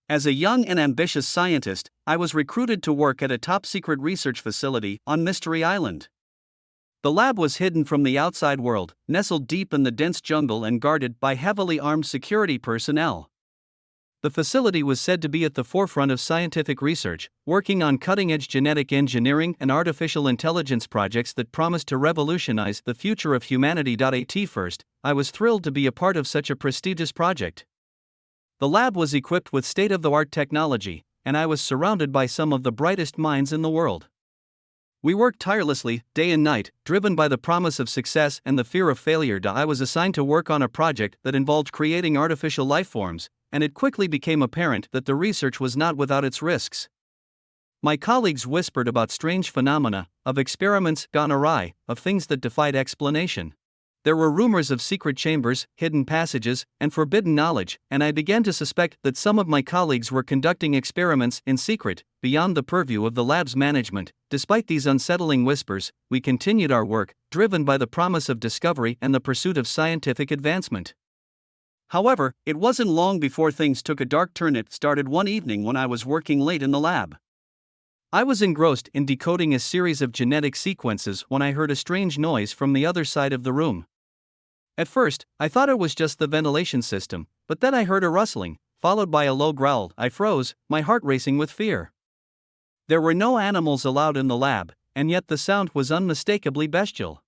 As a young and ambitious scientist, I was recruited to work at a top-secret research facility on Mystery Island. The lab was hidden from the outside world, nestled deep in the dense jungle and guarded by heavily armed security personnel. The facility was said to be at the forefront of scientific research, working on cutting-edge genetic engineering and artificial intelligence projects that promised to revolutionize the future of humanity. At first, I was thrilled to be a part of such a prestigious project. The lab was equipped with state-of-the-art technology, and I was surrounded by some of the brightest minds in the world. We worked tirelessly, day and night, driven by the promise of success and the fear of failure. I was assigned to work on a project that involved creating artificial life forms, and it quickly became apparent that the research was not without its risks. My colleagues whispered about strange phenomena, of experiments gone awry, of things that defied explanation. There were rumors of secret chambers, hidden passages, and forbidden knowledge, and I began to suspect that some of my colleagues were conducting experiments in secret, beyond the purview of the lab's management. Despite these unsettling whispers, we continued our work, driven by the promise of discovery and the pursuit of scientific advancement. However, it wasn't long before things took a dark turn. It started one evening when I was working late in the lab. I was engrossed in decoding a series of genetic sequences when I heard a strange noise from the other side of the room. At first, I thought it was just the ventilation system, but then I heard a rustling, followed by a low growl. I froze, my heart racing with fear. There were no animals allowed in the lab, and yet the sound was unmistakably bestial.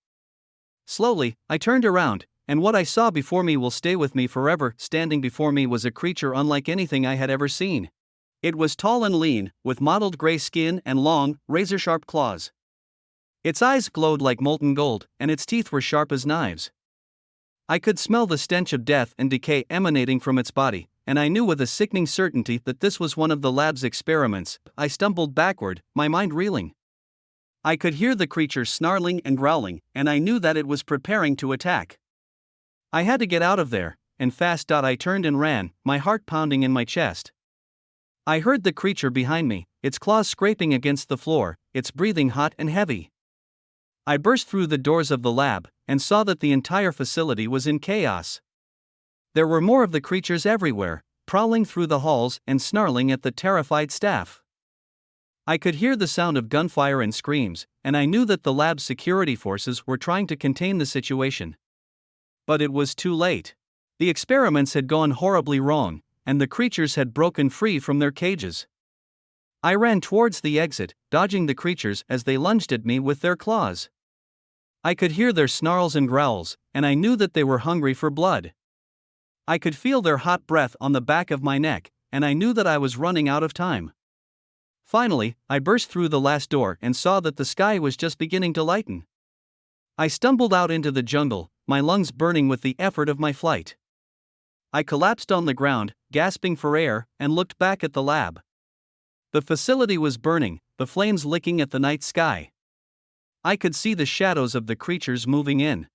Slowly, I turned around, and what I saw before me will stay with me forever. Standing before me was a creature unlike anything I had ever seen. It was tall and lean, with mottled gray skin and long, razor-sharp claws. Its eyes glowed like molten gold, and its teeth were sharp as knives. I could smell the stench of death and decay emanating from its body, and I knew with a sickening certainty that this was one of the lab's experiments. I stumbled backward, my mind reeling. I could hear the creature snarling and growling, and I knew that it was preparing to attack. I had to get out of there, and fast. I turned and ran, my heart pounding in my chest. I heard the creature behind me, its claws scraping against the floor, its breathing hot and heavy. I burst through the doors of the lab, and saw that the entire facility was in chaos. There were more of the creatures everywhere, prowling through the halls and snarling at the terrified staff. I could hear the sound of gunfire and screams, and I knew that the lab's security forces were trying to contain the situation. But it was too late. The experiments had gone horribly wrong, and the creatures had broken free from their cages. I ran towards the exit, dodging the creatures as they lunged at me with their claws. I could hear their snarls and growls, and I knew that they were hungry for blood. I could feel their hot breath on the back of my neck, and I knew that I was running out of time. Finally, I burst through the last door and saw that the sky was just beginning to lighten. I stumbled out into the jungle, my lungs burning with the effort of my flight. I collapsed on the ground, gasping for air, and looked back at the lab. The facility was burning, the flames licking at the night sky. I could see the shadows of the creatures moving in.